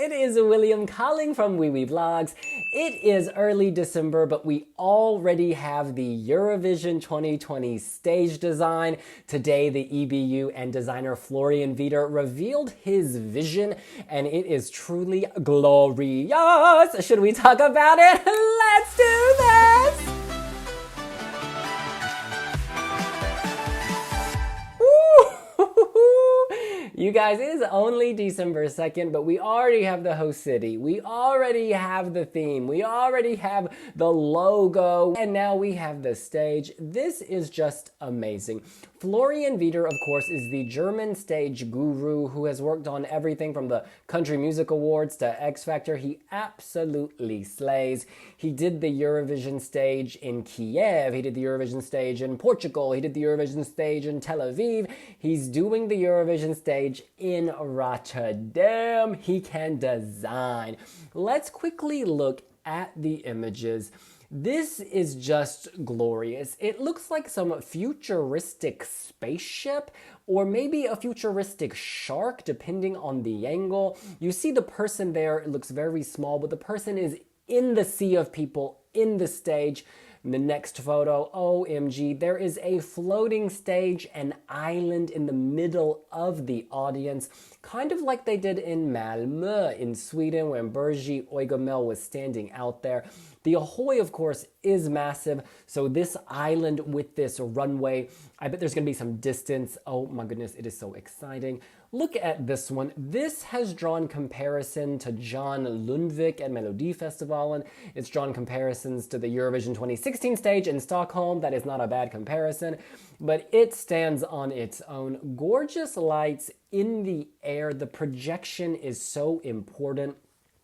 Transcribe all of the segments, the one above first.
it is William calling from wiwibloggs. It is early December, but we already have the Eurovision 2020 stage design. Today, the EBU and designer Florian Wieder revealed his vision, and it is truly glorious. Should we talk about it? Let's do this! You guys, it is only December 2nd, but we already have the host city. We already have the theme. We already have the logo. And now we have the stage. This is just amazing. Florian Wieder, of course, is the German stage guru who has worked on everything from the Country Music Awards to X Factor. He absolutely slays. He did the Eurovision stage in Kiev. He did the Eurovision stage in Portugal. He did the Eurovision stage in Tel Aviv. He's doing the Eurovision stage in Rotterdam. He can design. Let's quickly look at the images. This is just glorious. It looks like some futuristic spaceship or maybe a futuristic shark, depending on the angle. You see the person there, it looks very small, but the person is in the sea of people in the stage. The next photo, OMG, there is a floating stage, an island in the middle of the audience, kind of like they did in Malmö in Sweden when Birgit Oigemel was standing out there. The Ahoy, of course, is massive, so this island with this runway, I bet there's going to be some distance. Oh my goodness, it is so exciting. Look at this one. This has drawn comparison to John Lundvik at Melodifestivalen. It's drawn comparisons to the Eurovision 2016 stage in Stockholm. That is not a bad comparison, but it stands on its own. Gorgeous lights in the air. The projection is so important.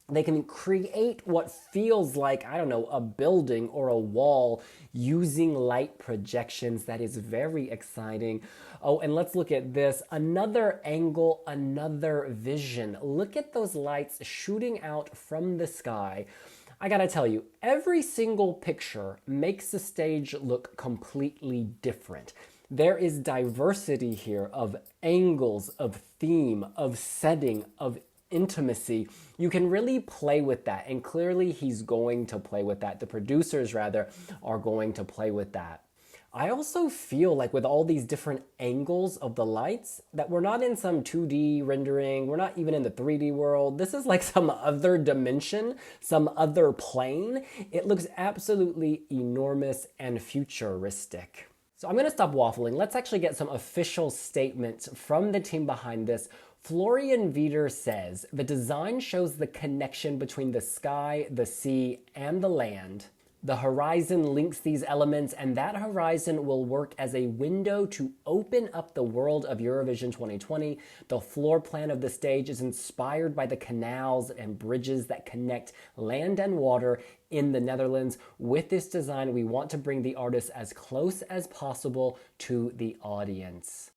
They can create what feels like, I don't know, a building or a wall using light projections. That is very exciting. Oh, and let's look at this. Another angle, another vision. Look at those lights shooting out from the sky. I gotta tell you, every single picture makes the stage look completely different. There is diversity here of angles, of theme, of setting, of intimacy. You can really play with that, and clearly he's going to play with that. The producers, rather, are going to play with that. I also feel like with all these different angles of the lights that we're not in some 2D rendering, we're not even in the 3D world. This is like some other dimension, some other plane. It looks absolutely enormous and futuristic. So I'm going to stop waffling. Let's actually get some official statements from the team behind this. Florian Wieder says, the design shows the connection between the sky, the sea, and the land. The horizon links these elements, and that horizon will work as a window to open up the world of Eurovision 2020. The floor plan of the stage is inspired by the canals and bridges that connect land and water in the Netherlands. With this design, we want to bring the artists as close as possible to the audience.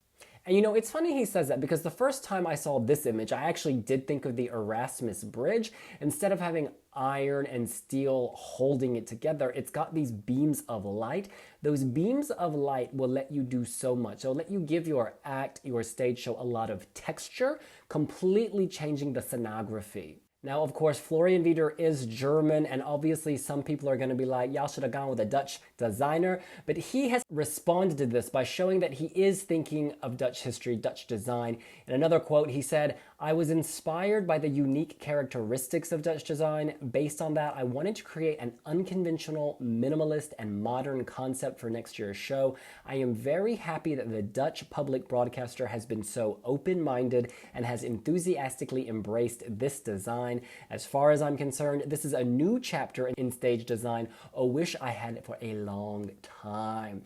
And you know, it's funny he says that because the first time I saw this image, I actually did think of the Erasmus Bridge. Instead of having iron and steel holding it together, it's got these beams of light. Those beams of light will let you do so much. They'll let you give your act, your stage show a lot of texture, completely changing the scenography. Now, of course, Florian Wieder is German, and obviously some people are going to be like, y'all should have gone with a Dutch designer, but he has responded to this by showing that he is thinking of Dutch history, Dutch design. In another quote, he said, I was inspired by the unique characteristics of Dutch design. Based on that, I wanted to create an unconventional, minimalist, and modern concept for next year's show. I am very happy that the Dutch public broadcaster has been so open-minded and has enthusiastically embraced this design. As far as I'm concerned, this is a new chapter in stage design. I wish I had it for a long time.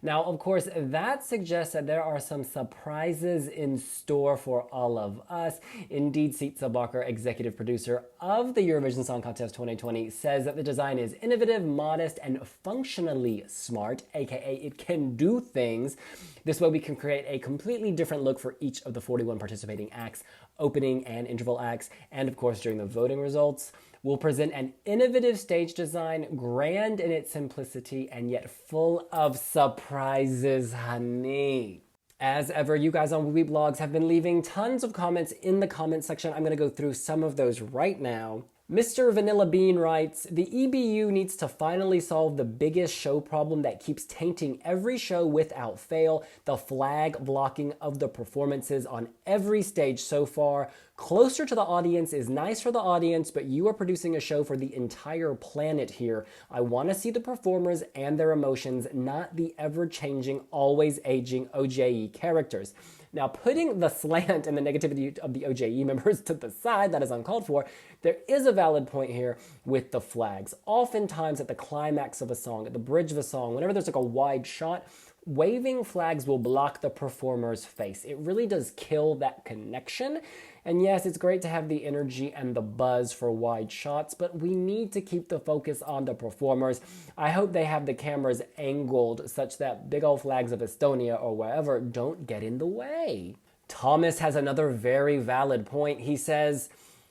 Now, of course, that suggests that there are some surprises in store for all of us. Indeed, Sietzebacher, executive producer of the Eurovision Song Contest 2020, says that the design is innovative, modest, and functionally smart, aka it can do things. This way we can create a completely different look for each of the 41 participating acts, opening and interval acts, and of course during the voting results. We'll present an innovative stage design, grand in its simplicity and yet full of surprises, honey. As ever, you guys on wiwibloggs have been leaving tons of comments in the comment section. I'm going to go through some of those right now. Mr. Vanilla Bean writes, the EBU needs to finally solve the biggest show problem that keeps tainting every show without fail, the flag blocking of the performances on every stage so far. Closer to the audience is nice for the audience, but you are producing a show for the entire planet here. I want to see the performers and their emotions, not the ever-changing, always aging OJE characters. Now, putting the slant and the negativity of the OJE members to the side, that is uncalled for, there is a valid point here with the flags. Oftentimes at the climax of a song, at the bridge of a song, whenever there's like a wide shot, waving flags will block the performer's face. It really does kill that connection. And yes, it's great to have the energy and the buzz for wide shots, but we need to keep the focus on the performers. I hope they have the cameras angled such that big old flags of Estonia or wherever don't get in the way. Thomas has another very valid point. He says,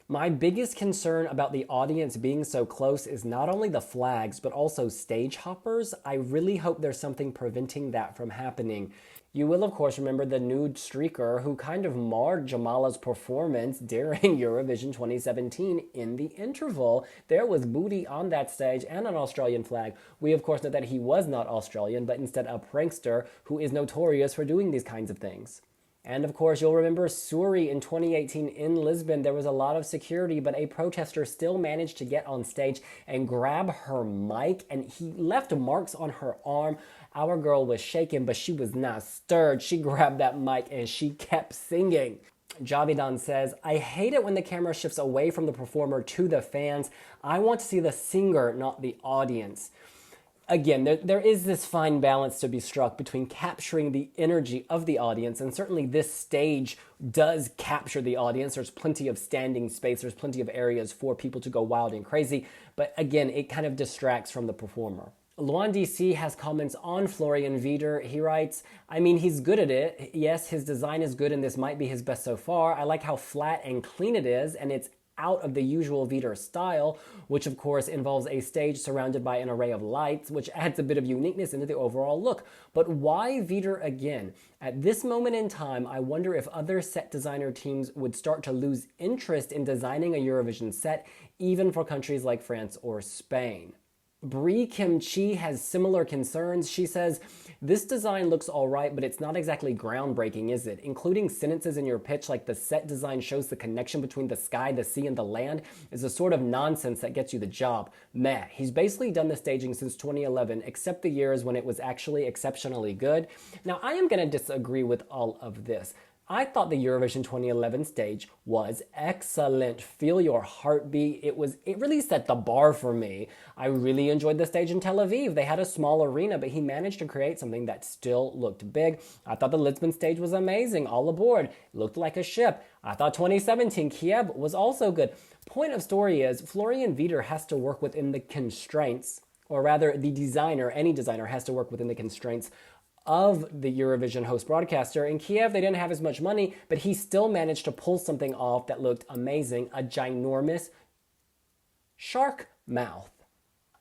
my biggest concern about the audience being so close is not only the flags, but also stage hoppers. I really hope there's something preventing that from happening. You will, of course, remember the nude streaker who kind of marred Jamala's performance during Eurovision 2017 in the interval. There was booty on that stage and an Australian flag. We, of course, know that he was not Australian, but instead a prankster who is notorious for doing these kinds of things. And of course, you'll remember Suri in 2018 in Lisbon. There was a lot of security, but a protester still managed to get on stage and grab her mic, and he left marks on her arm. Our girl was shaken, but she was not stirred. She grabbed that mic and she kept singing. Javidan says, I hate it when the camera shifts away from the performer to the fans. I want to see the singer, not the audience. Again, there is this fine balance to be struck between capturing the energy of the audience, and certainly this stage does capture the audience. There's plenty of standing space, there's plenty of areas for people to go wild and crazy, but again, it kind of distracts from the performer. Luan DC has comments on Florian Wieder. He writes, I mean, he's good at it. Yes, his design is good and this might be his best so far. I like how flat and clean it is, and it's out of the usual Wieder style, which of course involves a stage surrounded by an array of lights, which adds a bit of uniqueness into the overall look. But why Wieder again? At this moment in time, I wonder if other set designer teams would start to lose interest in designing a Eurovision set, even for countries like France or Spain. Brie Kim Chi has similar concerns. She says, this design looks alright, but it's not exactly groundbreaking, is it? Including sentences in your pitch like the set design shows the connection between the sky, the sea, and the land is the sort of nonsense that gets you the job. Meh. He's basically done the staging since 2011, except the years when it was actually exceptionally good. Now, I am going to disagree with all of this. I thought the Eurovision 2011 stage was excellent. Feel your heartbeat. It really set the bar for me. I really enjoyed the stage in Tel Aviv. They had a small arena, but he managed to create something that still looked big. I thought the Lisbon stage was amazing. All aboard. Looked like a ship. I thought 2017 Kiev was also good. Point of story is, Florian Wieder has to work within the constraints, or rather the designer, any designer has to work within the constraints of the Eurovision host broadcaster. In Kiev, they didn't have as much money, but he still managed to pull something off that looked amazing, a ginormous shark mouth.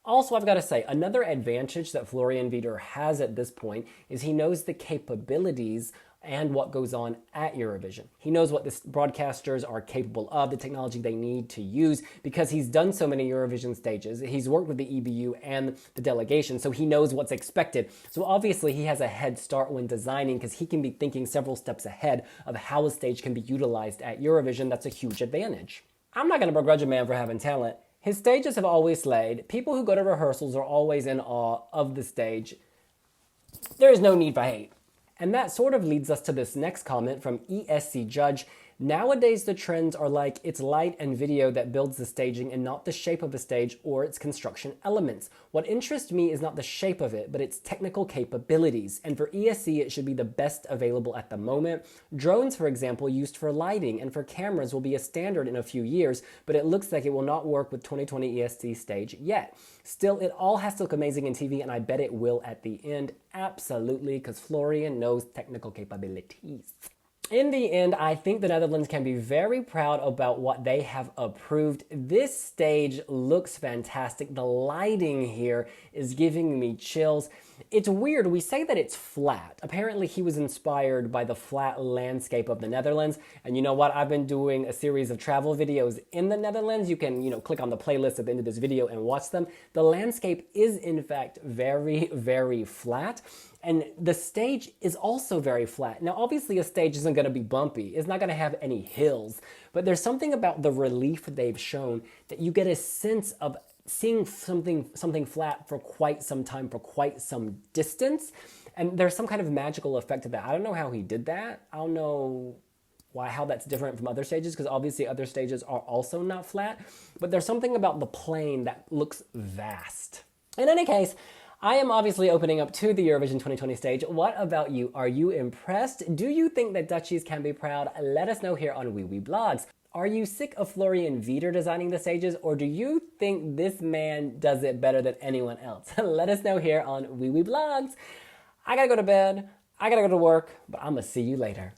Also, I've got to say, another advantage that Florian Wieder has at this point is he knows the capabilities and what goes on at Eurovision. He knows what the broadcasters are capable of, the technology they need to use, because he's done so many Eurovision stages. He's worked with the EBU and the delegation, so he knows what's expected. So obviously he has a head start when designing, because he can be thinking several steps ahead of how a stage can be utilized at Eurovision. That's a huge advantage. I'm not going to begrudge a man for having talent. His stages have always slayed. People who go to rehearsals are always in awe of the stage. There is no need for hate. And that sort of leads us to this next comment from ESC Judge. Nowadays, the trends are like it's light and video that builds the staging and not the shape of the stage or its construction elements. What interests me is not the shape of it, but its technical capabilities. And for ESC, it should be the best available at the moment. Drones, for example, used for lighting and for cameras will be a standard in a few years, but it looks like it will not work with 2020 ESC stage yet. Still, it all has to look amazing in TV, and I bet it will at the end. Absolutely, because Florian knows technical capabilities. In the end, I think the Netherlands can be very proud about what they have approved. This stage looks fantastic. The lighting here is giving me chills. It's weird, we say that it's flat. Apparently he was inspired by the flat landscape of the Netherlands. And you know what? I've been doing a series of travel videos in the Netherlands. You can, click on the playlist at the end of this video and watch them. The landscape is in fact very, very flat. And the stage is also very flat. Now, obviously a stage isn't gonna be bumpy. It's not gonna have any hills, but there's something about the relief they've shown that you get a sense of seeing something flat for quite some time, for quite some distance. And there's some kind of magical effect to that. I don't know how he did that. I don't know how that's different from other stages, because obviously other stages are also not flat, but there's something about the plane that looks vast. In any case, I am obviously opening up to the Eurovision 2020 stage. What about you? Are you impressed? Do you think that Dutchies can be proud? Let us know here on wiwibloggs. Are you sick of Florian Wieder designing the stages, or do you think this man does it better than anyone else? Let us know here on wiwibloggs. I gotta go to bed, I gotta go to work, but I'm gonna see you later.